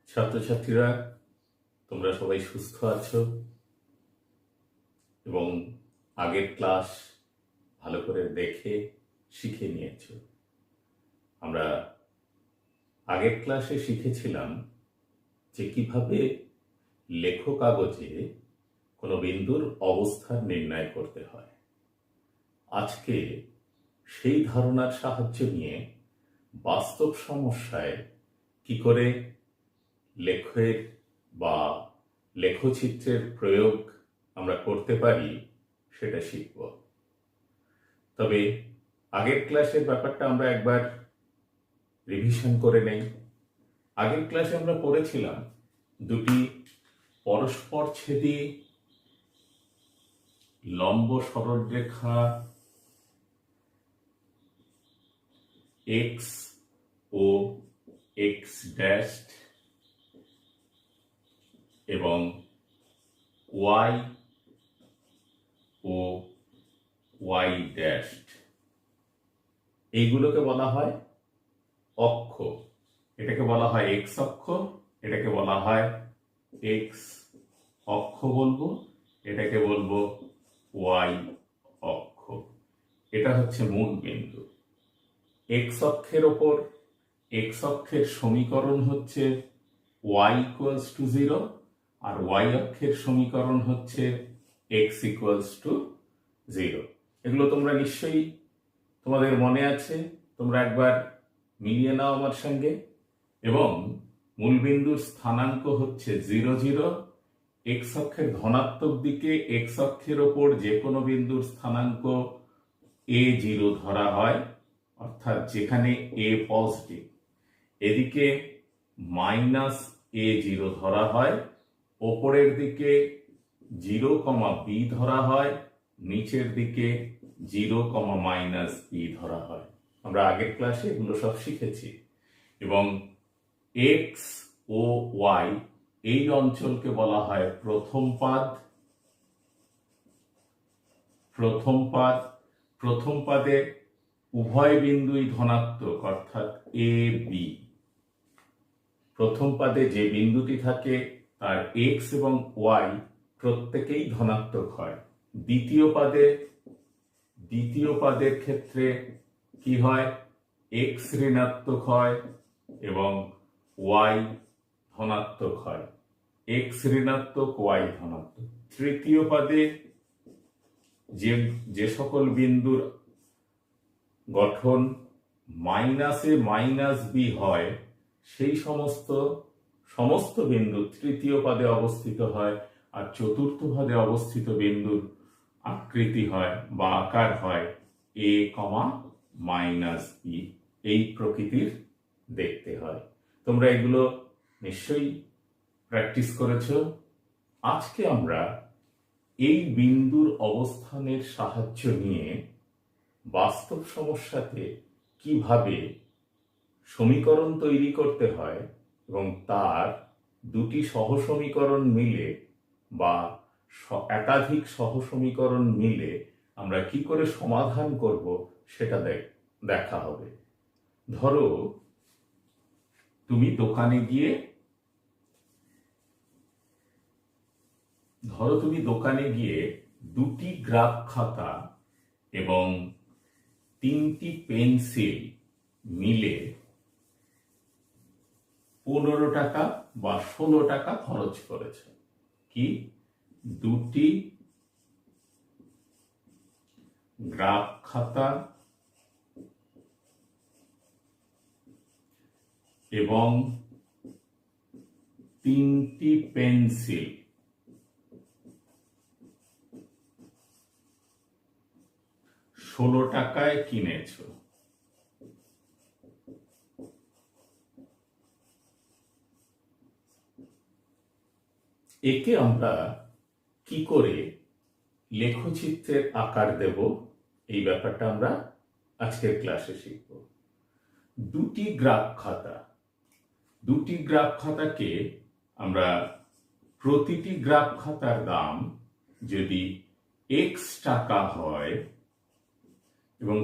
ছাত্রছাত্রীরা, তোমরা সবাই সুস্থ আছো এবং আগের ক্লাস ভালো করে দেখে শিখে নিয়েছো। আমরা আগের ক্লাসে শিখেছিলাম যে কিভাবে লেখ কাগজে কোনো বিন্দুর অবস্থান নির্ণয় করতে হয়। আজকে সেই ধারণার সাহায্য নিয়ে বাস্তব সমস্যায় কি করে লেখের বা লেখচিত্রের প্রয়োগ আমরা করতে পারি সেটা শিখব। তবে আগের ক্লাসের ব্যাপারটা আমরা একবার রিভিশন করে নেই। আগের ক্লাসে আমরা পড়েছিলাম দুটি পরস্পরছেদী লম্ব সরলরেখা এক্স ও এক্স ড্যাশ এবং ওয়াই ও ওয়াই ড্যাশ, এইগুলোকে বলা হয় অক্ষ। এটাকে বলা হয় এক্স অক্ষ, এটাকে বলা হয় এক্স অক্ষ বলবো, এটাকে বলবো ওয়াই অক্ষ। এটা হচ্ছে মূল বিন্দু। এক্স অক্ষের ওপর এক্স অক্ষের সমীকরণ হচ্ছে y ইকুয়ালস টু 0 আর y অক্ষের সমীকরণ হচ্ছে x ইকুয়ালস টু 0। এগুলো তোমরা নিশ্চয়ই তোমাদের মনে আছে, তোমরা একবার মিলিয়ে নাও আমার সঙ্গে। এবং মূলবিন্দুর স্থানাঙ্ক হচ্ছে 0 0। এক্স অক্ষের ধনাত্মক দিকে এক্স অক্ষের ওপর যে কোনো বিন্দুর স্থানাঙ্ক a0 ধরা হয়, অর্থাৎ যেখানে a পজিটিভ। এদিকে -a0 ধরা হয়, ওপরের দিকে 0, b ধরা হয়, নিচের দিকে 0, b ধরা হয়। আমরা আগের ক্লাসে এগুলো সব শিখেছি। এবং এক্স ও ওয়াই এই অঞ্চলকে বলা হয় প্রথম পাদ। প্রথম পাদে উভয় বিন্দুই ধনাত্মক, অর্থাৎ এ বি। প্রথম পাদে যে বিন্দুটি থাকে তার এক্স এবং ওয়াই প্রত্যেকেই ধনাত্মক হয়। দ্বিতীয় পাদের ক্ষেত্রে কি হয়? এক্স ঋণাত্মক হয় এবং ওয়াই ধনাত্মক হয়। এক্স ঋণাত্মক, ওয়াই ধনাত্মক। তৃতীয় পাদে যে সকল বিন্দুর গঠন মাইনাসে বি হয়, সেই সমস্ত বিন্দু তৃতীয় পাদে অবস্থিত হয়। আর চতুর্থ পাদে অবস্থিত বিন্দুর আকৃতি হয় বা আকার হয় a, বি, এই প্রকৃতির দেখতে হয়। তোমরা এগুলো নিশ্চয়ই প্র্যাকটিস করেছো। আজকে আমরা এই বিন্দুর অবস্থানের সাহায্য নিয়ে বাস্তব সমস্যাতে কিভাবে সমীকরণ তৈরি করতে হয় এবং তার দুটি সহসমীকরণ মিলে বা একাধিক সহসমীকরণ মিলে আমরা কি করে সমাধান করব সেটা দেখা হবে। ধরো তুমি দোকানে গিয়ে দুটি গ্রাফ খাতা এবং 3টি পেন্সিল মিলে 15 টাকা বা 16 টাকা খরচ করেছে। কি? দুটি গ্রাফ খাতা এবং 3টি পেন্সিল $16 টাকায় কিনেছো। একে আমরা কি করে লেখচিত্রের আকার দেব, এই ব্যাপারটা আমরা আজকের ক্লাসে শিখব। দুটি গ্রাফ খাতাকে আমরা প্রতিটি গ্রাফ খাতার দাম যদি x টাকা হয় এবং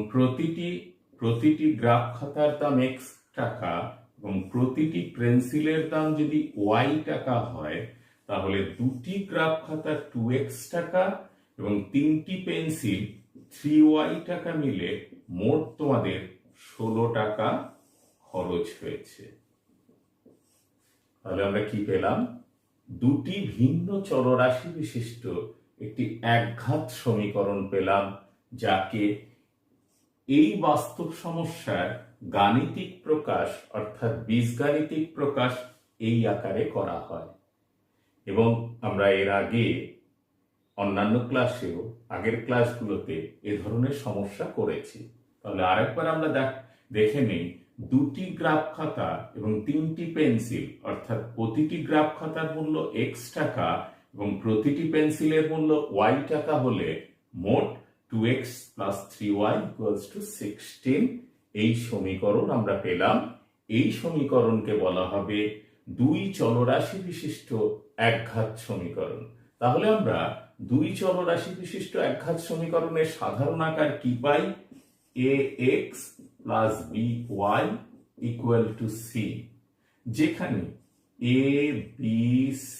প্রতিটি গ্রাফ খাতার দাম x টাকা এবং প্রতিটি পেন্সিলের দাম যদি ওয়াই টাকা হয়, তাহলে দুটি গ্রাফ খাতা 2x টাকা এবং 3টি পেন্সিল 3y টাকা মিলে মোট তোমাদের 16 টাকা খরচ হয়েছে। তাহলে আমরা কি পেলাম? দুটি ভিন্ন চলরাশি বিশিষ্ট একটি একঘাত সমীকরণ পেলাম, যাকে এই বাস্তব সমস্যার গাণিতিক প্রকাশ অর্থাৎ বীজগাণিতিক প্রকাশ এই আকারে করা হয়। এবং আমরা এর আগে অন্যান্য ক্লাসেও আগের ক্লাসগুলোতে এ ধরনের সমস্যা করেছি। তাহলে আরেকবার আমরা দেখে নেই, দুটি গ্রাফ খাতা এবং 3টি পেন্সিল অর্থাৎ প্রতিটি গ্রাফ খাতার মূল্য x টাকা এবং প্রতিটি পেন্সিলের মূল্য y টাকা হলে মোট 2x plus 3y equals to 16 এই সমীকরণ আমরা পেলাম। এই সমীকরণকে বলা হবে দুই চলরাশি বিশিষ্ট একঘাত সমীকরণ। তাহলে আমরা দুই চলরাশি বিশিষ্ট একঘাত সমীকরণের সাধারণ আকার কি পাই? ax plus by equal to c, যেখানে a b c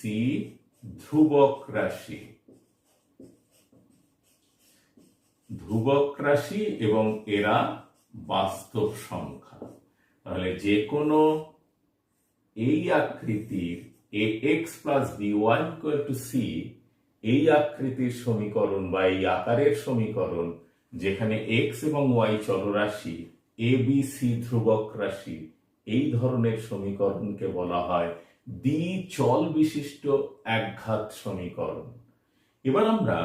ধ্রুবক রাশি এবং এরা বাস্তব সংখ্যা। তাহলে যে কোনো এই আকৃতির ax plus by equal to c এই আকৃতির সমীকরণ বা এই আকারের সমীকরণ, যেখানে x এবং y চলরাশি, a b c ধ্রুবক রাশি, এই ধরনের সমীকরণকে বলা হয় দ্বিচল বিশিষ্ট একঘাত সমীকরণ। এবার আমরা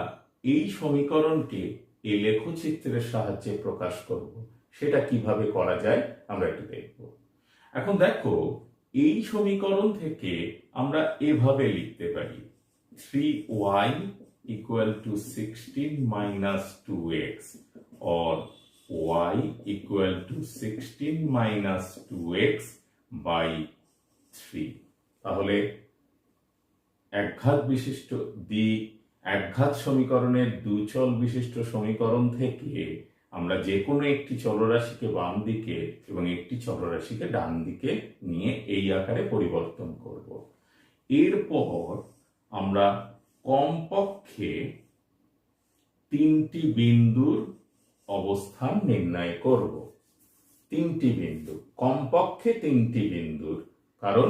এই সমীকরণকে এই লেখচিত্রের সাহায্যে প্রকাশ করব। সেটা কিভাবে করা যায় আমরা একটু দেখব। এখন দেখো, এই সমীকরণ থেকে আমরা এভাবে লিখতে পারি 3y equal to 16 minus 2x or y equal to 16 minus 2x by 3। তাহলে একঘাত সমীকরণের দুচল বিশিষ্ট সমীকরণ থেকে আমরা যে কোনো একটি চলরাশিকে বাম দিকে এবং একটি চলরাশিকে ডান দিকে নিয়ে এই আকারে পরিবর্তন করব। এরপর আমরা কমপক্ষে 3টি বিন্দুর অবস্থান নির্ণয় করব। 3টি বিন্দু, কমপক্ষে 3টি বিন্দুর, কারণ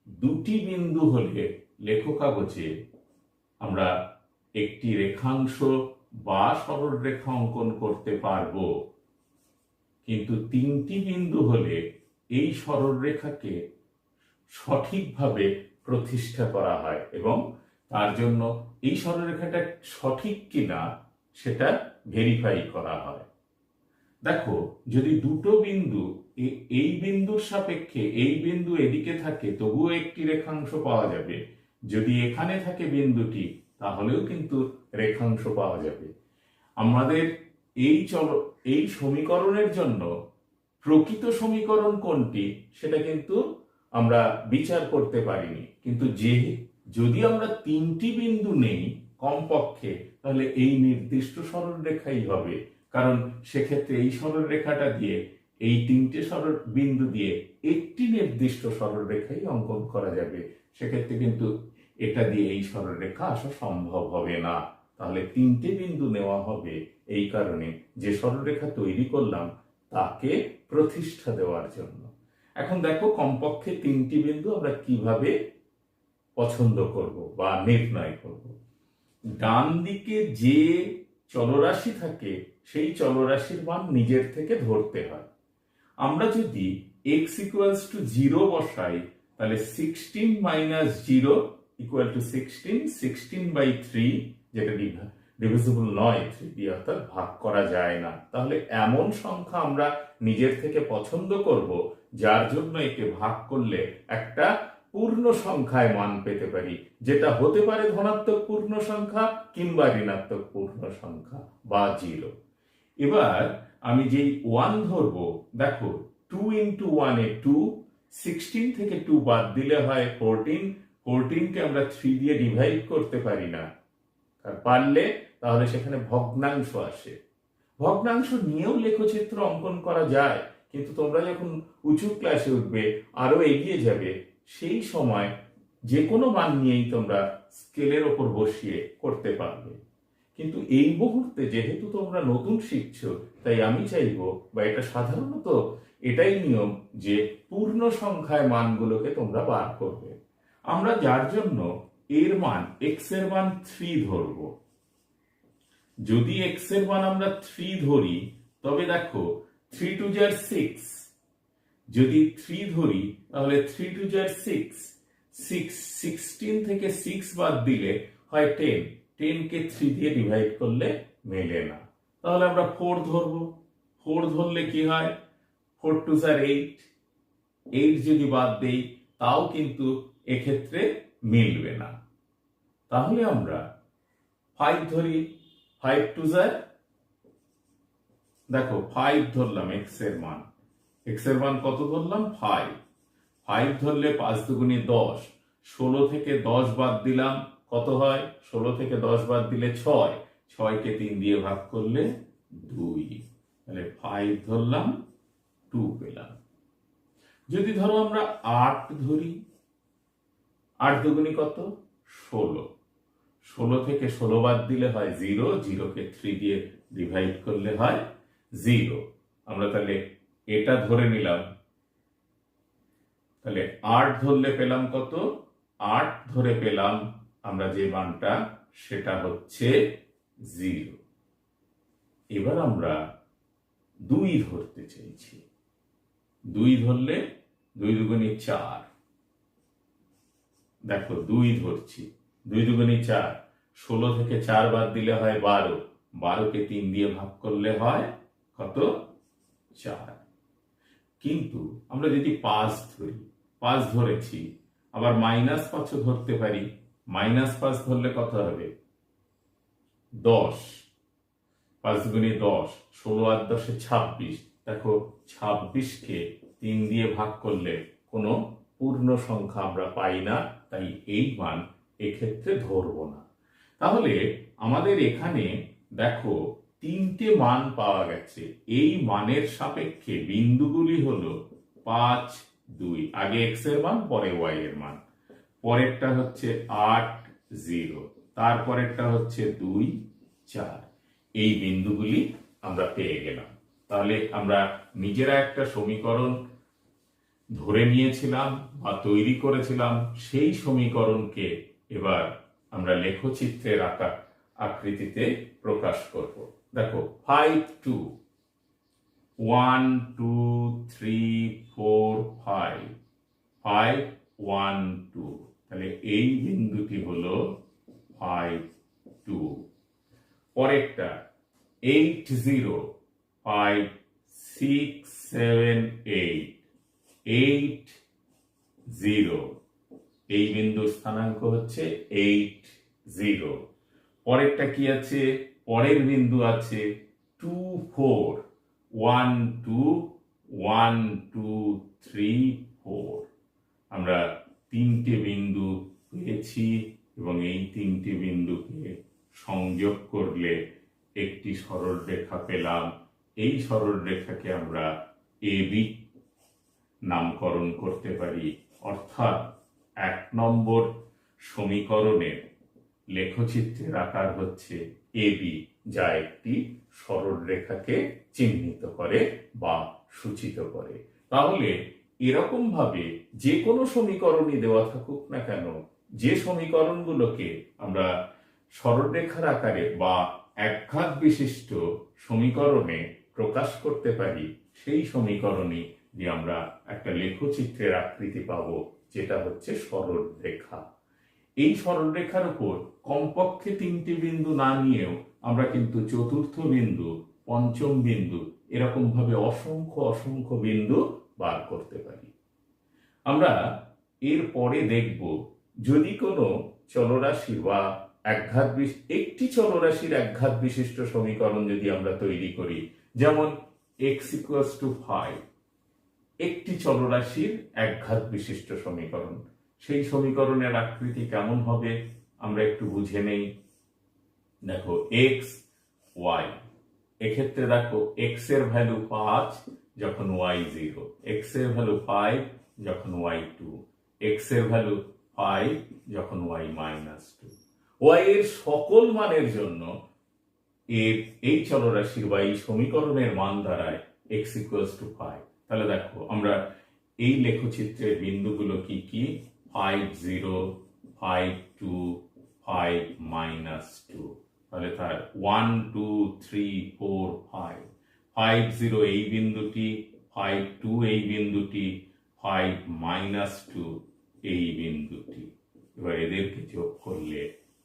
দুটি বিন্দু হলে লেখকাগজে আমরা একটি রেখাংশ বা সরলরেখা অঙ্কন করতে পারবো, কিন্তু 3টি বিন্দু হলে এই সরলরেখাকে সঠিকভাবে প্রতিষ্ঠা করা হয় এবং তার জন্য এই সরলরেখাটা সঠিক কিনা সেটা ভেরিফাই করা হয়। দেখো, যদি দুটো বিন্দু এই বিন্দুর সাপেক্ষে এই বিন্দু এদিকে থাকে তবুও একটি রেখাংশ পাওয়া যাবে, যদি এখানে থাকে বিন্দুটি তাহলেও কিন্তু রেখাংশ পাওয়া যাবে। আমাদের এই সমীকরণের জন্য প্রকৃত সমীকরণ কোনটি সেটা কিন্তু আমরা বিচার করতে পারিনি, কিন্তু যদি আমরা 3টি বিন্দু নেই কমপক্ষে, তাহলে এই নির্দিষ্ট সরলরেখাই হবে, কারণ সেক্ষেত্রে এই সরলরেখাটা দিয়ে এই 3টে বিন্দু দিয়ে একটি নির্দিষ্ট সরলরেখাই অঙ্কন করা যাবে। সেক্ষেত্রে কিন্তু এটা দিয়ে এই সরলরেখা আসা সম্ভব হবে না। তাহলে 3টে বিন্দু নেওয়া হবে এই কারণে যে সরলরেখা তৈরি করলাম তাকে প্রতিষ্ঠা দেওয়ার জন্য। এখন দেখো, কমপক্ষে 3টি বিন্দু আমরা কিভাবে পছন্দ করব বা নির্ণয় করব। ডান দিকে যে চলরাশি থাকে সেই চলরাশির মান নিজের থেকে ধরতে হয়। আমরা যদি x equals to 0 বসাই, তাহলে 16 minus 0 equal to 16 by 3, যেটা ডিভিজিবল নয় 3 দিয়ে, অর্থাৎ ভাগ করা যায় না। তাহলে এমন সংখ্যা আমরা নিজের থেকে পছন্দ করব যার জন্য একে ভাগ করলে একটা পূর্ণ সংখ্যায় মান পেতে পারি, যেটা হতে পারে ধনাত্মক পূর্ণ সংখ্যা কিংবা ঋণাত্মক পূর্ণ সংখ্যা বা 0। এবার আমি যেই 1 ধরবো, দেখো 2 into 1 এ 2, 16 থেকে 2 বাদ দিলে হয় 14, 14কে আমরা 3 দিয়ে ডিভাইড করতে পারি না, আর পারলে তাহলে সেখানে ভগ্নাংশ আসে। ভগ্নাংশ নিয়েও লেখচিত্র অঙ্কন করা যায়, কিন্তু তোমরা যখন উঁচু ক্লাসে উঠবে, আরো এগিয়ে যাবে, সেই সময় যে কোনো মান নিয়েই তোমরা স্কেলের ওপর বসিয়ে করতে পারবে। কিন্তু এই মুহূর্তে যেহেতু তোমরা নতুন শিখছো, তাই আমি চাইবো, বা এটা সাধারণত এটাই নিয়ম, যে পূর্ণ সংখ্যায় মানগুলোকে তোমরা বার করবে। আমরা যার জন্য এর মান, এক্স এর মান 3 ধরবো। যদি এক্স এর মান আমরা 3 ধরি, তবে দেখো 3 টু যার 6, যদি 3 ধরি তাহলে 3 টু যার 6, 16 থেকে 6 বাদ দিলে হয় 10, 10 কে 3 দিয়ে ডিভাইড করলে মেলে না, তাহলে আমরা 4 ধরবো। 4 ধরলে কি হয়, 4 টু যার 8, 8 যদি বাদ দেই তাও কিন্তু এক্ষেত্রে মিলবে না। তাহলে আমরা 5 ধরি, 5 টু যার, দেখো 5 ধরলাম এক্স এর মান, এক্স এর মান কত ধরলাম, 5। 5 ধরলে 5 দুগুণে 10, 16 থেকে 10 বাদ দিলাম, কত হয়, 16 থেকে 10 বাদ দিলে 6, 6 কে 3 দিয়ে ভাগ করলে 2, তাহলে 5 ধরলাম, 2 পেলাম। যদি ধরো আমরা 8 ধরি, 8 দুগুণে কত, 16, 16 থেকে 16 বাদ দিলে হয় 0, 0 কে 3 দিয়ে ডিভাইড করলে হয় 0। আমরা তাহলে এটা ধরে নিলাম, তাহলে 8 ধরলে পেলাম কত, 8 ধরে পেলাম আমরা যে মানটা, সেটা হচ্ছে 0। এবার আমরা 2 ধরতে চাইছি। 2 ধরলে 2 দুগুণে 4, দেখো 2 ধরছি, 2 দুগুণে 4, 16 থেকে 4 বাদ দিলে হয় 12, 12 কে 3 দিয়ে ভাগ করলে হয় কত, 4। কিন্তু আমরা যদি 5 ধরি, 5 ধরেছি, আবার -5 ধরতে পারি, -5 ধরলে কত হবে, 10, 5 দুগুণে 10, 16 আর 10 26, দেখো 26 কে 3 দিয়ে ভাগ করলে কোনো পূর্ণ সংখ্যা আমরা পাই না, তাই এই মান এক্ষেত্রে ধরবো না। তাহলে আমাদের এখানে দেখো 3টে মান পাওয়া গেছে। এই মানের সাপেক্ষে বিন্দুগুলি হলো 5, 2, আগে এক্স এর মান, পরে ওয়াই এর মান, পরেরটা হচ্ছে 8, 0, তারপরেরটা হচ্ছে 2, 4। এই বিন্দুগুলি আমরা পেয়ে গেলাম। তাহলে আমরা নিজেরা একটা সমীকরণ ধরে নিয়েছিলাম বা তৈরি করেছিলাম, সেই সমীকরণকে এবার আমরা লেখচিত্রের আকৃতিতে প্রকাশ করব। দেখো 5, 2, 1, 2, 3, 4, 5, 5, 1, 2, তাহলে এই বিন্দুটি হলো 5, 2। পরেরটা 8, 0, 5, 6, 7, 8, 8, 0, এই বিন্দুর স্থানাঙ্ক হচ্ছে 8, 0। পরেরটা কি আছে, পরের বিন্দু আছে 2, 4, 1, 2, 1, 2, 3, 4। আমরা 3টে বিন্দু পেয়েছি এবং এই 3টে বিন্দুকে সংযোগ করলে একটি সরলরেখা পেলাম। এই সরলরেখাকে আমরা এবি নামকরণ করতে পারি, অর্থাৎ 1 নম্বর সমীকরণের লেখচিত্রের আকার হচ্ছে এবি, যা একটি সরলরেখাকে চিহ্নিত করে বা সূচিত করে। তাহলে এরকম ভাবে যে কোনো সমীকরণই দেওয়া থাকুক না কেন, যে সমীকরণগুলোকে আমরা সরলরেখার আকারে বা একঘাত বিশিষ্ট সমীকরণে প্রকাশ করতে পারি, সেই সমীকরণই দিয়ে আমরা একটা লেখচিত্রের আকৃতি পাবো, যেটা হচ্ছে সরলরেখা। এই সরলরেখার উপর কমপক্ষে 3টে বিন্দু না নিয়েও আমরা কিন্তু চতুর্থ বিন্দু, পঞ্চম বিন্দু, এরকম ভাবে অসংখ্য অসংখ্য বিন্দু বার করতে পারি। আমরা এর পরে দেখব, যদি কোনো চলরাশি বা একটি চলরাশির একঘাত বিশিষ্ট সমীকরণ যদি আমরা তৈরি করি, যেমন x = 5, একটি চলরাশির একঘাত বিশিষ্ট সমীকরণ, সেই সমীকরণের আকৃতি কেমন হবে আমরা একটু বুঝে নেই। দেখো x, y, এক্ষেত্রে দেখো x এর ভ্যালু 5, যখন ওয়াই 0, এক্স এর ভ্যালু 5 যখন ওয়াই 2, এক্স এর ভ্যালু 5 যখন ওয়াই -2। ওয়াই এর সকল মানের জন্য এর এই চলরাশির বা এই সমীকরণের মান দাঁড়ায় এক্স ইকুয়ালস টু 5। তাহলে দেখো আমরা এই লেখচিত্রের বিন্দুগুলো কি কি, 5 0, 5 2, 5 -2। তাহলে তার 1 2 3 4 5, 5 0 এই বিন্দুটি, 5 2 এই বিন্দুটি, 5 -2 এই বিন্দুটি। এবার এদেরকে যোগ করলে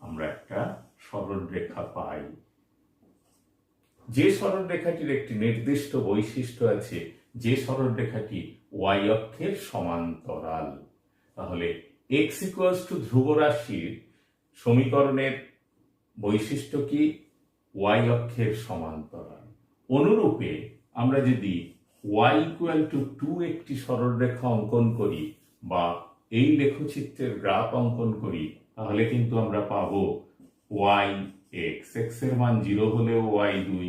আমরা একটা সরলরেখা পাই। যে সরলরেখাটির একটি নির্দিষ্ট বৈশিষ্ট্য আছে, যে সরলরেখাটি ওয়াই অক্ষের সমান্তরাল। তাহলে এক্স ইকুয়ালস টু ধ্রুব রাশির সমীকরণের বৈশিষ্ট্য কি, ওয়াই অক্ষের সমান্তরাল। অনুরূপে আমরা যদি ওয়াই ইকুয়াল টু 2 একটি সরলরেখা অঙ্কন করি বা এই লেখচিত্রের গ্রাফ অঙ্কন করি, তাহলে কিন্তু আমরা পাবো ওয়াই এক্স, এক্স এর মান 0 হলেও ওয়াই 2,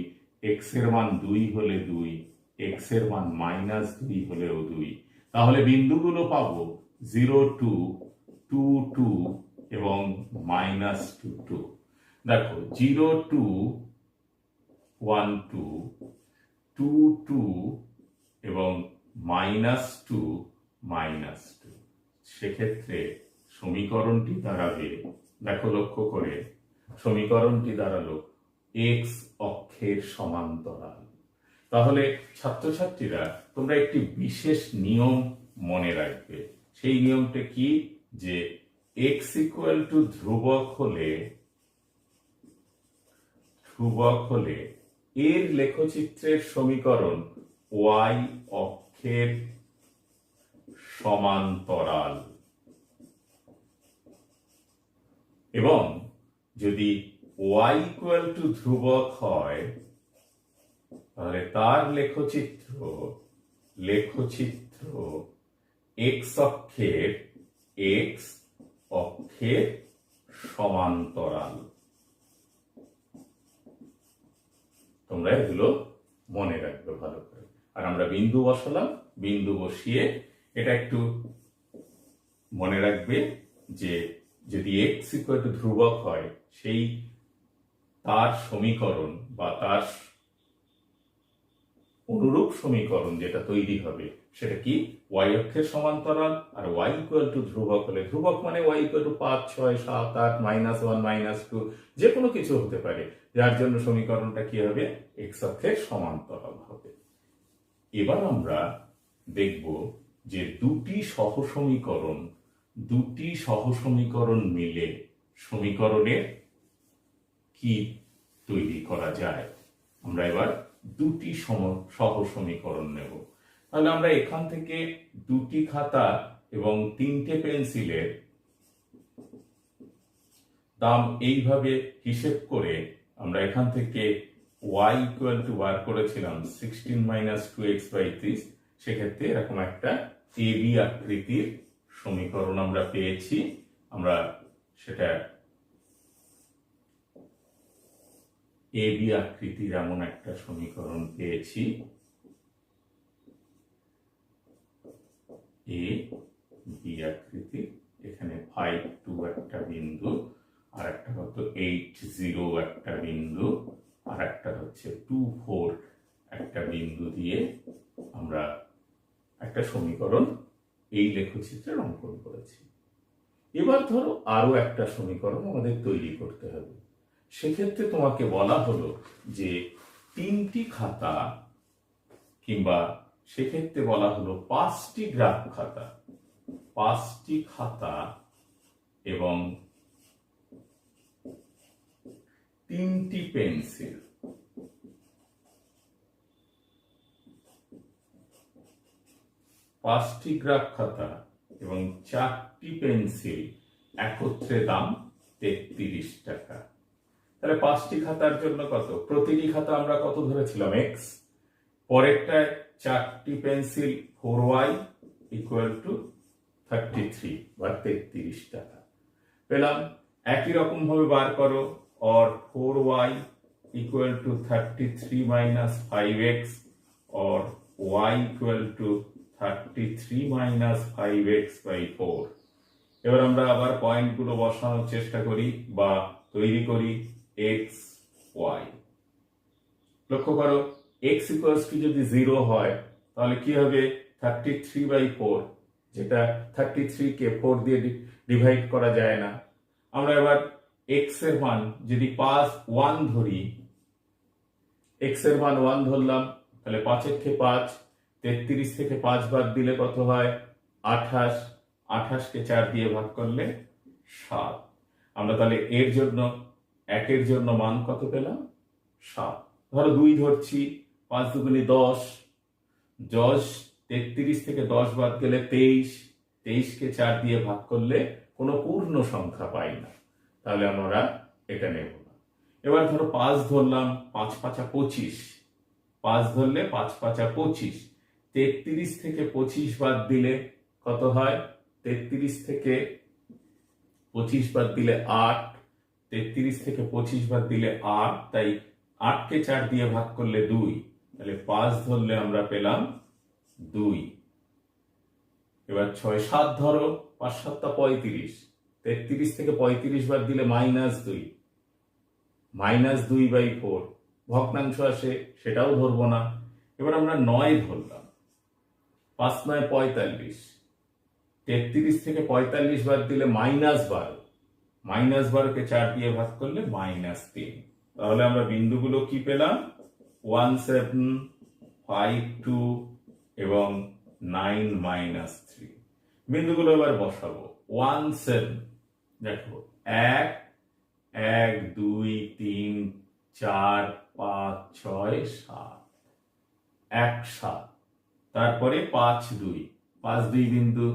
এক্স এর মান 2 হলে 2, এক্স এর মান -2 হলেও 2। তাহলে বিন্দুগুলো পাবো 0 2, 2 2 এবং -2 2। দেখো 0 2 1 2, 2 2 এবং -2 -2। সেক্ষেত্রে সমীকরণটি দাঁড়াবে, দেখো লক্ষ্য করে, সমীকরণটি দাঁড়ালো এক্স অক্ষের সমান্তরাল। তাহলে ছাত্রছাত্রীরা তোমরা একটি বিশেষ নিয়ম মনে রাখবে। সেই নিয়মটা কি, যে এক্স ইকুয়াল টু ধ্রুবক হলে এর লেখচিত্রের সমীকরণ ওয়াই অক্ষের সমান্তরাল, এবং যদি ওয়াই ইকুয়াল টু ধ্রুবক হয় তাহলে তার লেখচিত্র এক্স অক্ষের সমান্তরাল। তোমরা এগুলো মনে রাখবে ভালো করে। আর আমরা বিন্দু বসালাম, বিন্দু বসিয়ে এটা একটু মনে রাখবে যে যদি এক্স ইকুয়াল টু ধ্রুবক হয়, সেই তার সমীকরণ বা তার অনুরূপ সমীকরণ যেটা তৈরি হবে সেটা কি, ওয়াই অক্ষের সমান্তরাল। আর ওয়াই ইকুয়াল টু ধ্রুবক হলে, ধ্রুবক মানে ওয়াই ইকুয়াল টু 5 6 7 8 -1 -2 যে কোনো কিছু হতে পারে, যার জন্য সমীকরণটা কি হবে, এক্স অক্ষের সমান্তরাল হবে। এবার আমরা দেখব যে দুটি সহসমীকরণ মিলে সমীকরণের কি তৈরি করা যায়। আমরা এবার দুটি সহসমীকরণ নেব। তাহলে আমরা এখান থেকে দুটি খাতা এবং 3টে পেন্সিলের দাম এইভাবে হিসেব করে আমরা এখান থেকে y ইকুয়াল টু বার করেছিলাম 16 - 2x/30। সেক্ষেত্রে এরকম একটা এবি আকৃতির সমীকরণ আমরা পেয়েছি। আমরা সেটা এবি আকৃতির এমন একটা সমীকরণ পেয়েছি, এ বি আকৃতির। এখানে 5 2 একটা বিন্দু, আর একটা হচ্ছে 8 0 একটা বিন্দু, আর একটা হচ্ছে 2 4 একটা বিন্দু দিয়ে আমরা একটা সমীকরণ এই লেখচিত্রের অঙ্কন করেছি। এবার ধরো আরো একটা সমীকরণ আমাদের তৈরি করতে হবে। সেক্ষেত্রে তোমাকে বলা হলো যে 3টি খাতা, কিংবা সেক্ষেত্রে বলা হলো 5টি গ্রাফ খাতা, 5টি খাতা এবং 3টি পেন্সিল। 5টি গ্রাফ খাতা এবং 4টি পেন্সিল একত্রে দাম 33 টাকা। তাহলে 5টি খাতার জন্য কত, প্রতিটি খাতা আমরা কত ধরেছিলাম, এক্স। পরেরটায় 4টি পেন্সিল 4y ইকুয়াল টু 33 বা 33 টাকা পেলাম। একই রকম ভাবে বার করো, or 4y equal to 33 - 5x or y equal to 33 minus 5x by 4। এবার আমরা আবার পয়েন্টগুলো বসানোর চেষ্টা করি বা তৈরি করি x y। লক্ষ্য করো x ইকুয়ালস টু যদি 0 হয় তাহলে কি হবে 33 বাই 4, যেটা 33 কে 4 দিয়ে ডিভাইড করা যায় না। আমরা এবার x এর মান যদি 1 ধরি, x এর মান 1 ধরলাম, তাহলে 5 এর থেকে 5, 33 থেকে 5 বাদ দিলে কত হয় 28, 28 কে 4 দিয়ে ভাগ করলে 7। আমরা তাহলে এর জন্য 1 এর জন্য মান কত পেলাম 7। ধরো 2 ধরছি, 5 দুগুণে 10, 33 থেকে 10 বাদ গেলে 23, 23 কে 4 দিয়ে ভাগ করলে কোনো পূর্ণ সংখ্যা পাই না, তাহলে আমরা এটা নেব না। এবার ধরো 5 ধরলাম, 5 5 25, 5 ধরলে 5 5 25, 33 থেকে 25 বাদ দিলে কত হয় 33 থেকে 25 বাদ দিলে 8, 33 থেকে 25 বাদ দিলে 8, তাই 8 কে 4 দিয়ে ভাগ করলে 2, তাহলে 5 ধরলে আমরা পেলাম 2। এবার 6 7 ধরো, 5 7 35, 33 থেকে 35 বাদ দিলে -2, -2/4, ভগ্নাংশ আসে সেটাও ধরবো না। এবার আমরা 9 ধরলাম, 5 9 45, 33 থেকে 45 বাদ দিলে -12, -12 কে 4 দিয়ে ভাগ করলে -3। তাহলে আমরা বিন্দুগুলো কি পেলাম 1 7 5 2 এবং 9 -3। বিন্দুগুলো এবার বসাবো। 1 7 দেখো 1 1 2 3 4 5 6 7, 1 7, তারপরে 5 2, 5 2 বিন্দু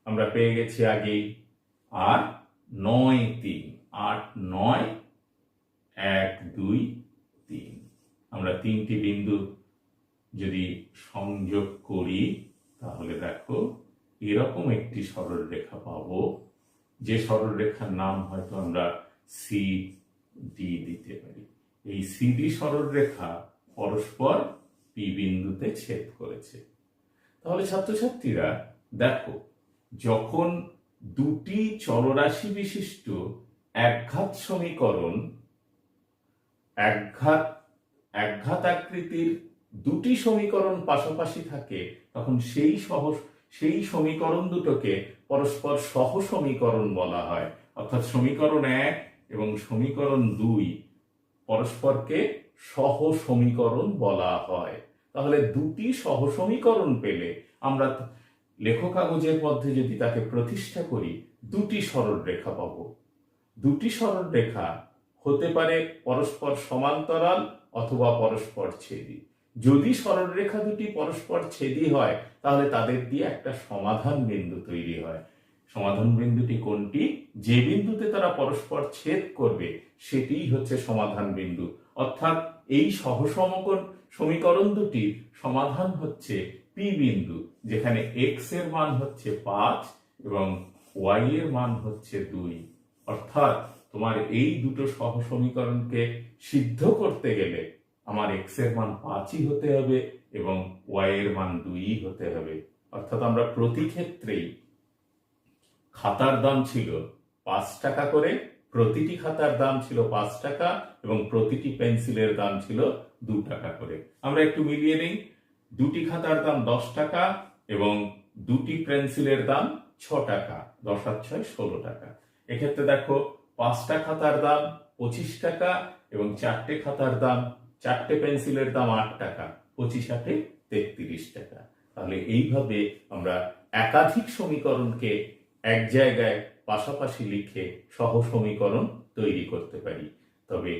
আমরা পেয়ে গেছি আগেই, আর 9 3, 8 9 1 2 3। আমরা তিনটি বিন্দু যদি সংযোগ করি তাহলে দেখো এরকম একটি সরলরেখা পাবো, যে সরলরেখার নাম হয়তো আমরা CD দিতে পারি। এই CD সরলরেখা পরস্পর P বিন্দুতে ছেদ করেছে। তাহলে ছাত্রছাত্রীরা দেখো, যখন দুটি চলরাশি বিশিষ্ট একঘাত সমীকরণ, একঘাত আকৃতির দুটি সমীকরণ পাশাপাশি থাকে, তখন সেই সমীকরণ দুটোকে পরস্পর সহ সমীকরণ বলা হয়। অর্থাৎ সমীকরণ 1 এবং সমীকরণ 2 পরস্পরকে সহ সমীকরণ বলা হয়। তাহলে দুটি সহ সমীকরণ পেলে আমরা লেখ কাগজের মধ্যে যদি তাকে প্রতিষ্ঠা করি দুটি সরলরেখা পাবো। দুটি সরলরেখা হতে পারে পরস্পর সমান্তরাল অথবা পরস্পর ছেদী। যদি সরলরেখা দুটি পরস্পর ছেদী হয় তাহলে তাদের দিয়ে একটা সমাধান বিন্দু তৈরি হয়। সমাধান বিন্দুটি কোনটি? যে বিন্দুতে তারা পরস্পর ছেদ করবে সেটিই হচ্ছে সমাধান বিন্দু। অর্থাৎ এই সমীকরণ দুটির সমাধান হচ্ছে পি বিন্দু, যেখানে এক্স এর মান হচ্ছে 5 এবং ওয়াই এর মান হচ্ছে 2। অর্থাৎ তোমার এই দুটো সহ সমীকরণকে সিদ্ধ করতে গেলে আমার এক্স এর মান 5ই হতে হবে এবং ওয়াই এর মান 2ই হতে হবে। অর্থাৎ আমরা প্রতি ক্ষেত্রেই খাতার দাম ছিল 5 টাকা করে, প্রতিটি খাতার দাম ছিল 5 টাকা এবং প্রতিটি পেন্সিলের দাম ছিল 2 টাকা করে। আমরা একটু মিলিয়ে নেই, দুটি খাতার দাম 10 টাকা এবং দুটি পেন্সিলের দাম 6 টাকা, 10 আর 6 16 টাকা। এক্ষেত্রে দেখো 5টা খাতার দাম 25 টাকা এবং 4টে খাতার দাম, 4টে পেন্সিলের দাম 8 টাকা, 25 8 33 টাকা। তাহলে এইভাবে আমরা একাধিক সমীকরণকে এক জায়গায় পাশাপাশি লিখে সহ সমীকরণ তৈরি করতে পারি। তবে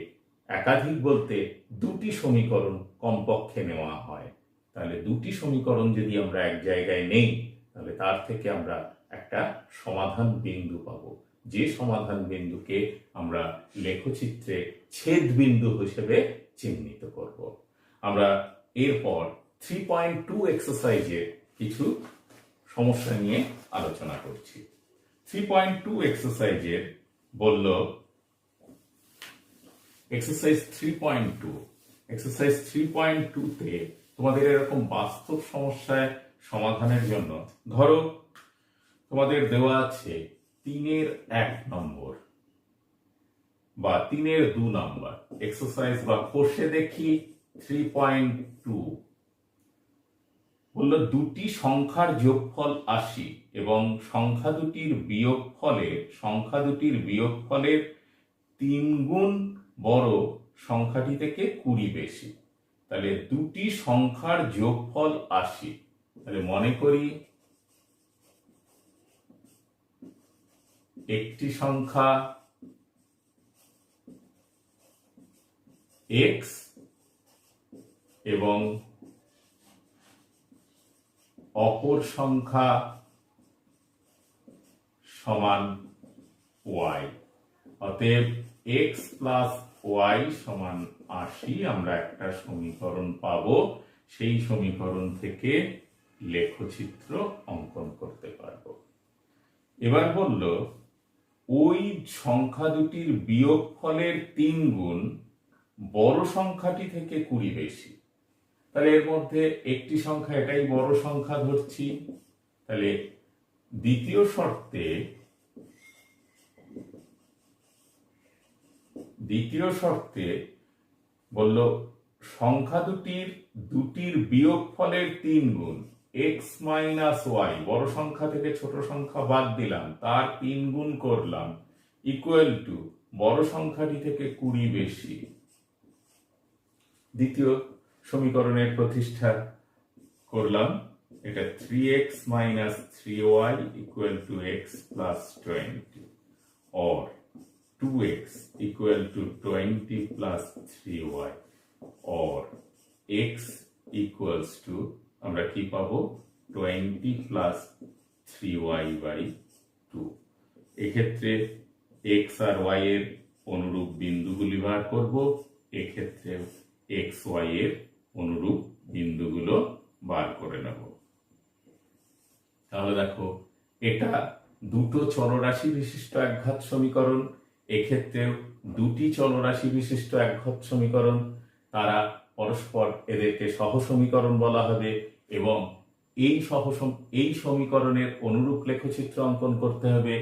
একাধিক বলতে দুটি সমীকরণ কমপক্ষে নেওয়া হয়। তাহলে দুটি সমীকরণ যদি আমরা এক জায়গায় নেই তাহলে তার থেকে আমরা একটা সমাধান বিন্দু পাবো, যে সমাধান বিন্দুকে আমরা লেখচিত্রে ছেদ বিন্দু হিসেবে চিহ্নিত করব। আমরা এরপর 3.2 এক্সারসাইজের কিছু সমস্যা নিয়ে আলোচনা করছি। 3.2 এক্সারসাইজের বলল এক্সারসাইজ 3.2 তে তোমাদের এরকম বাস্তব সমস্যায় সমাধানের জন্য ধরো তোমাদের দেওয়া আছে 3-1 বা 3-2 এক্সারসাইজ বা কোষে দেখি 3.2 বললো দুটি সংখ্যার যোগফল 80 এবং সংখ্যা দুটির বিয়োগফলের 3 গুণ বড় সংখ্যাটি থেকে 20 বেশি। তাহলে দুটি সংখ্যার যোগফল 80। তাহলে মনে করি একটি সংখ্যা x এবং অপর সংখ্যা সমান y। অতএব x প্লাস y সমান 80 আমরা একটা সমীকরণ পাবো। সেই সমীকরণ থেকে লেখচিত্র অঙ্কন করতে পারবো। এবার বলল ওই সংখ্যা দুটির বিয়োগফলের 3 গুণ বড় সংখ্যাটি থেকে 20 বেশি। তাহলে এর মধ্যে একটি সংখ্যা এটাই বড় সংখ্যা ধরছি। তাহলে দ্বিতীয় শর্তে বলল সংখ্যা দুটির বিয়োগফলের 3 গুণ x মাইনাস y, বড় সংখ্যা থেকে ছোট সংখ্যা বাদ দিলাম, তার 3 গুণ করলাম, ইকুয়াল টু বড় সংখ্যাটি থেকে 20 বেশি। দ্বিতীয় সমীকরণের প্রতিষ্ঠা করলাম, এটা 3x minus 3y equal to x plus 20 or 2x equal to 20 plus 3y or x equals to আমরা কি পাবো 20 plus 3y by 2। এক্ষেত্রে x আর y এর অনুরূপ বিন্দুগুলি বার করব। এক্ষেত্রে x y এর অনুরূপ বিন্দুগুলো বার করে নেব। তাহলে দেখো এটা দুটো চলরাশি বিশিষ্ট একঘাত সমীকরণ। এক্ষেত্রেও দুটি চলরাশি বিশিষ্ট একঘাত সমীকরণ। তারা পরস্পর এদেরকে সহসমীকরণ বলা হবে এবং এই সমীকরণের অনুরূপ লেখচিত্র অঙ্কন করতে হবে।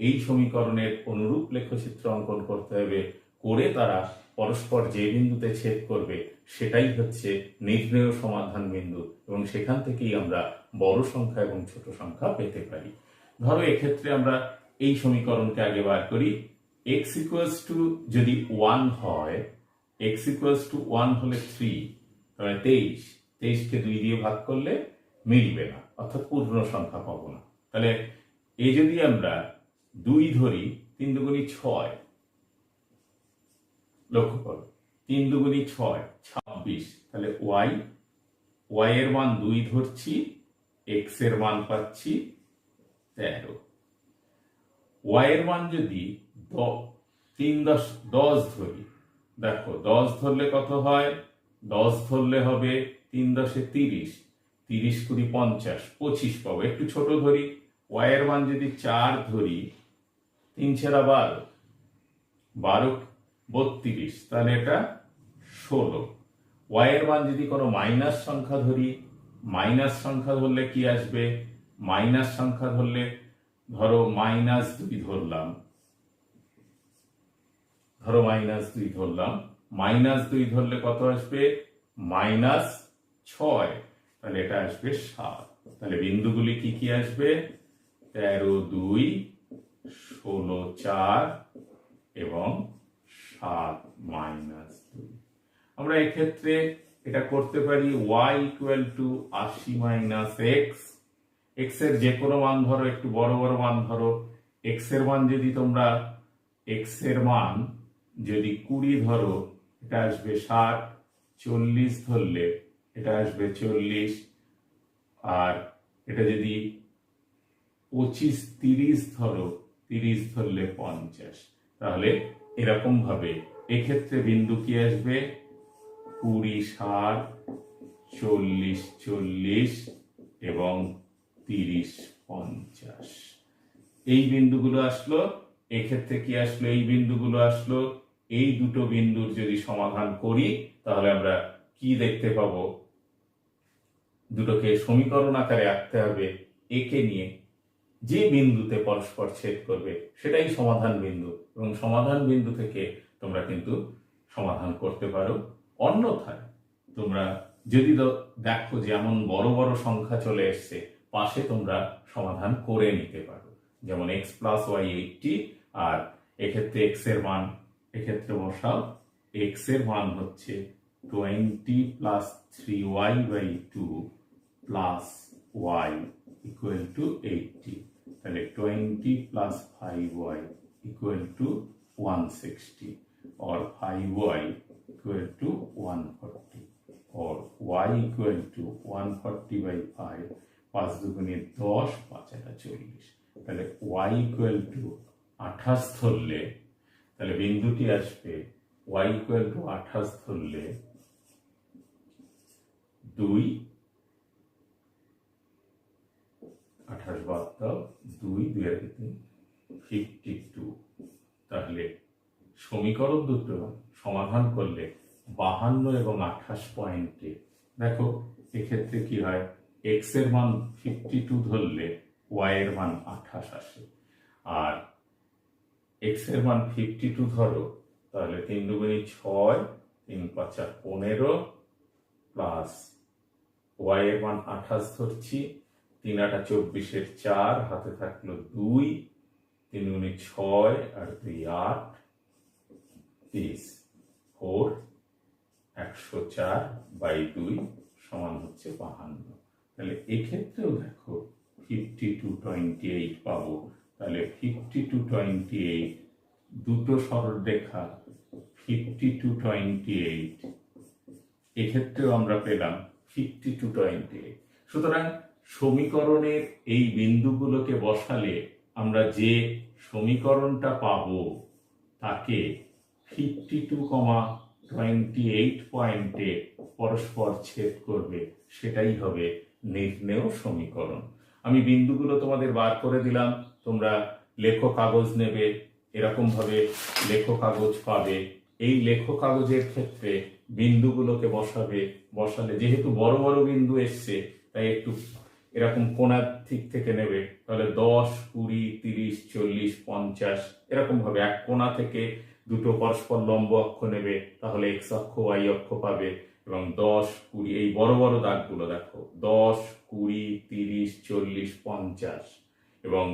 এই সমীকরণের অনুরূপ লেখচিত্র অঙ্কন করতে হবে করে তারা পরস্পর যে বিন্দুতে ছেদ করবে সেটাই হচ্ছে নির্ণেয় সমাধান বিন্দু এবং সেখান থেকেই আমরা বড় সংখ্যা এবং ছোট সংখ্যা পেতে পারি। ধরো এক্ষেত্রে আমরা এই সমীকরণকে আগে বার করি। x equals to যদি 1 হয়, x equals to 1 হলে 3, তাহলে 23 কে 2 দিয়ে ভাগ করলে মিলবে না, অর্থাৎ পূর্ণ সংখ্যা পাবো না। তাহলে এই যদি আমরা 2 ধরি, 3 দুগুণী 6, লক্ষ্য করো 3 দুগুণী 6, 26। তাহলে y এর মান 2 ধরছি, x এর মান পাচ্ছি 13। y এর মান যদি 10 ধরি, দেখো 10 ধরলে কত হয়, 10 ধরলে হবে 3 10 30, 30 কুড়ি 50, 25 পাবো। একটু ছোট ধরি, y এর মান যদি 4 ধরি, 3 ছেড়া 12, 12 32, তাহলে এটা 16। y এর মান যদি কোনো মাইনাস সংখ্যা ধরি, মাইনাস সংখ্যা ধরলে কি আসবে, মাইনাস সংখ্যা ধরলে ধরো -2 ধরলাম, -2 ধরলে কত আসবে, -6, তাহলে এটা আসবে 7। তাহলে বিন্দুগুলি কি কি আসবে, 13 2, 16 4 এবং 7 -2। আমরা এক্ষেত্রে এটা করতে পারি y equal two 80 minus x এর যে কোনো মান ধরো, একটু বড় বড় মান ধরো। x এর মান যদি 20 ধরো, এটা আসবে 60, 40 ধরলে এটা আসবে 40, আর এটা যদি 25 30 ধরো, 30 ধরলে 50। তাহলে এরকম ভাবে এক্ষেত্রে বিন্দু কি আসবে, 20 60, 40 40 এবং 30 50। এই বিন্দুগুলো আসলো। এক্ষেত্রে কি আসলো, এই বিন্দুগুলো আসলো। এই দুটো বিন্দুর যদি সমাধান করি তাহলে আমরা কি দেখতে পাবো, দুটোকে সমীকরণ আকারে আঁকতে হবে একে নিয়ে। যে বিন্দুতে পরস্পর ছেদ করবে সেটাই সমাধান বিন্দু, এবং সমাধান বিন্দু থেকে তোমরা কিন্তু সমাধান করতে পারো। অন্যথায় তোমরা যদি দেখো যে এমন বড় বড় সংখ্যা চলে এসছে, পাশে তোমরা সমাধান করে নিতে পারো। যেমন এক্স প্লাস ওয়াই 80, আর এক্ষেত্রে এক্স এর মান এক্ষেত্রে বসাও। এক্স এর মান হচ্ছে 20 plus 3y/2 plus y equal two 80। তাহলে 20 plus 5y equal to 160, or 5y equal to 140, or y equal to 140/5, 5 দুগুণে 10, 5 এটা 40। তাহলে y equal to 28 ধরলে, তাহলে বিন্দুটি আসবে y equal to 28 ধরলে 2, 28 বাদ দাও, 2 2 এর 52। তাহলে সমীকরণ দুটো সমাধান করলে 52 এবং 28 পয়েন্টে, দেখো এক্ষেত্রে কি হয়, এক্স এর মান 52 ধরলে ওয়াই এর মান 28 আসে। আর এক্স এর মান 52 ধরো, তাহলে 3 দুগুণে 6, 3 5 15, প্লাস ওয়াই এর মান 28 ধরছি, 3 8 24 এর 4, হাতে থাকলো 2, 3 গুণে 6 আর 2 8, 30, 4, 104/2 সমান হচ্ছে 52। তাহলে এক্ষেত্রেও দেখো 52/28 পাবো। তাহলে 52/28, দুটো সরলরেখা 52/28, এক্ষেত্রেও আমরা পেলাম 52/28। সুতরাং সমীকরণের এই বিন্দুগুলোকে বসালে আমরা যে সমীকরণটা পাবো তাকে 52,28 পয়েন্টে পরস্পর ছেদ করবে, সেটাই হবে নির্ণেয় সমীকরণ। আমি বিন্দুগুলো তোমাদের বার করে দিলাম, তোমরা লেখো কাগজ নেবে, এরকম ভাবে লেখো কাগজ পাবে। এই লেখো কাগজের ক্ষেত্রে বিন্দুগুলোকে বসালে যেহেতু বড় বড় বিন্দু এসছে, তাই একটু এরকম কোণার দিক থেকে নেবে। তাহলে 10, 20, 30, 40, 50 এরকম ভাবে এক কোণা থেকে দুটো পরস্পর লম্ব অক্ষ নেবে, তাহলে এক্স অক্ষ ওয়াই অক্ষ পাবে। এবং 10, 20 এই বড় বড় দাগগুলো দেখো, 10, 20, 30, 40, 50 এবং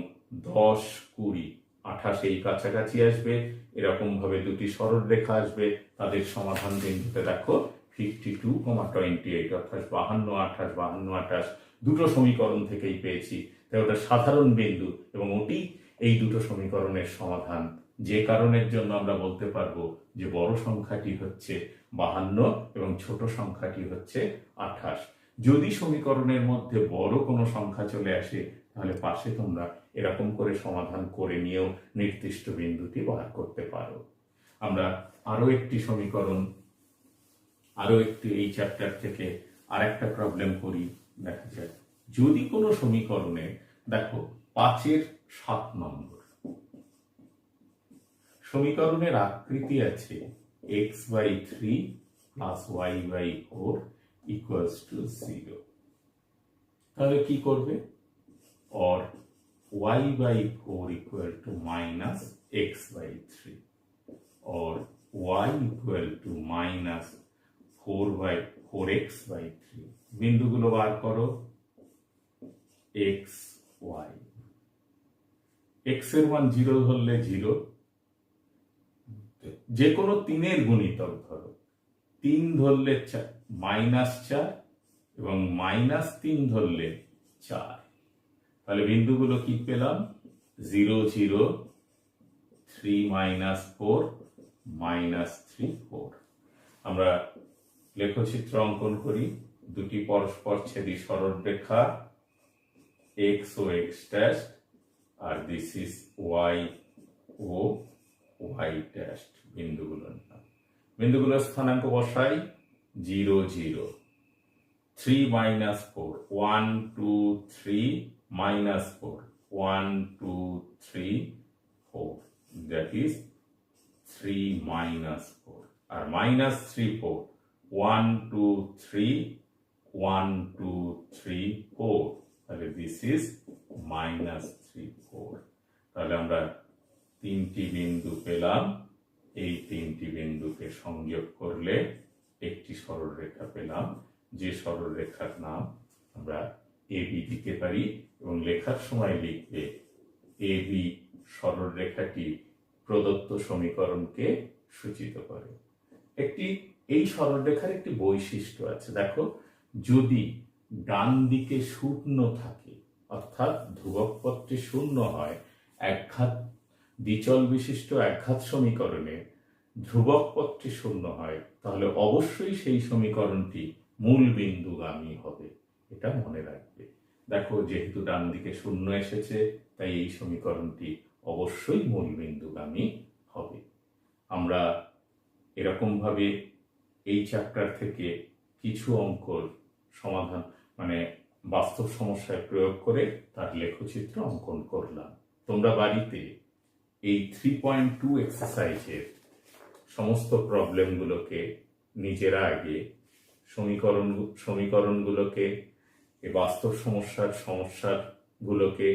10, 20, 28 এই কাছাকাছি আসবে। এরকম ভাবে দুটি সরলরেখা আসবে, তাদের সমাধান বিন্দুতে দেখো 52,28, অর্থাৎ 52, 28, 52, 28 দুটো সমীকরণ থেকেই পেয়েছি। তাই ওটা সাধারণ বিন্দু এবং ওটি এই দুটো সমীকরণের সমাধান। যে কারণের জন্য আমরা বলতে পারবো যে বড় সংখ্যাটি হচ্ছে 52 এবং ছোট সংখ্যাটি হচ্ছে 28। যদি সমীকরণের মধ্যে বড় কোনো সংখ্যা চলে আসে, তাহলে পাশে তোমরা এরকম করে সমাধান করে নিয়েও নির্দিষ্ট বিন্দুটি বার করতে পারো। আমরা আরো একটি সমীকরণ, এই চ্যাপ্টার থেকে আরেকটা প্রবলেম করি, দেখা যায়। যদি কোনো সমীকরণে দেখো 5 7 নম্বর সমীকরণের আকৃতি আছে x/3 plus y/4 equals to 0, তাহলে কি করবে? or y/4 equal to minus x/3, or y equal two minus 4x/3। বিন্দুগুলো বার করো, x y। x এর মান 0 ধরলে 0, যে কোনো 3-এর গুণিতক ধরো, 3 ধরলে -4 এবং -3 ধরলে 4। তাহলে বিন্দুগুলো কি পেলাম? 0 0, 3 -4, -3 4। আমরা লেখচিত্র অঙ্কন করি। দুটি পরস্পর ছেদি সরলরেখা x ও x ড্যাশ, আর দিস ইজ y ও y ড্যাশ। বিন্দুগুলোর স্থানাঙ্ক বসাই, 0 0, 3 -4, 1 2 3, -4, 1 2 3 4, that is 3 -4, আর -3 4, 1 2 3, 1 2 3 4, তাহলে দিস ইজ -3 4। তাহলে আমরা তিনটি বিন্দু পেলাম, এই তিনটি বিন্দুকে সংযোগ করলে একটি সরলরেখা পেলাম, যে সরলরেখার নাম আমরা এবি দিতে পারি এবং লেখার সময় লিখবে এবি সরলরেখাটি প্রদত্ত সমীকরণকে সূচিত করে। এই সরলরেখার একটি বৈশিষ্ট্য আছে, দেখো, যদি ডান দিকে শূন্য থাকে, অর্থাৎ ধ্রুবক পদটি শূন্য হয়, একঘাত দ্বিচল বিশিষ্ট একঘাত সমীকরণে ধ্রুবক পদটি শূন্য হয়, তাহলে অবশ্যই সেই সমীকরণটি মূল বিন্দুগামী হবে, এটা মনে রাখবে। দেখো, যেহেতু ডান দিকে শূন্য এসেছে, তাই এই সমীকরণটি অবশ্যই মূল বিন্দুগামী হবে। আমরা এরকম ভাবে এই চ্যাপ্টার থেকে কিছু অঙ্কর সমাধান বাস্তব সমস্যায় প্রয়োগ করে তার লেখচিত্র অঙ্কন করলাম। তোমরা বাড়িতে এই 3.2 এক্সারসাইজের সমস্ত প্রবলেমগুলোকে নিজেরা আগে সমীকরণগুলোকে, বাস্তব সমস্যাগুলোকে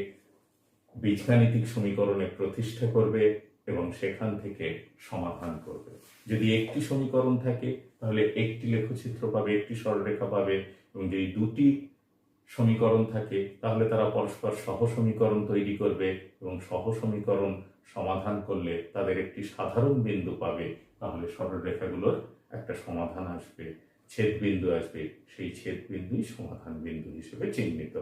বীজগাণিতিক সমীকরণে প্রতিষ্ঠা করবে এবং সেখান থেকে সমাধান করবে। যদি একটি সমীকরণ থাকে তাহলে একটি লেখচিত্র পাবে, একটি সরলরেখা পাবে, এবং যদি দুটি সমীকরণ থাকে তাহলে তারা পরস্পর সহসমীকরণ তৈরি করবে এবং সহসমীকরণ সমাধান করলে তাদের একটি সাধারণ বিন্দু পাবে, তাহলে সরলরেখাগুলোর একটা সমাধান আসবে, ছেদ বিন্দু আসবে, সেই ছেদ বিন্দুই সমাধান বিন্দু হিসেবে চিহ্নিত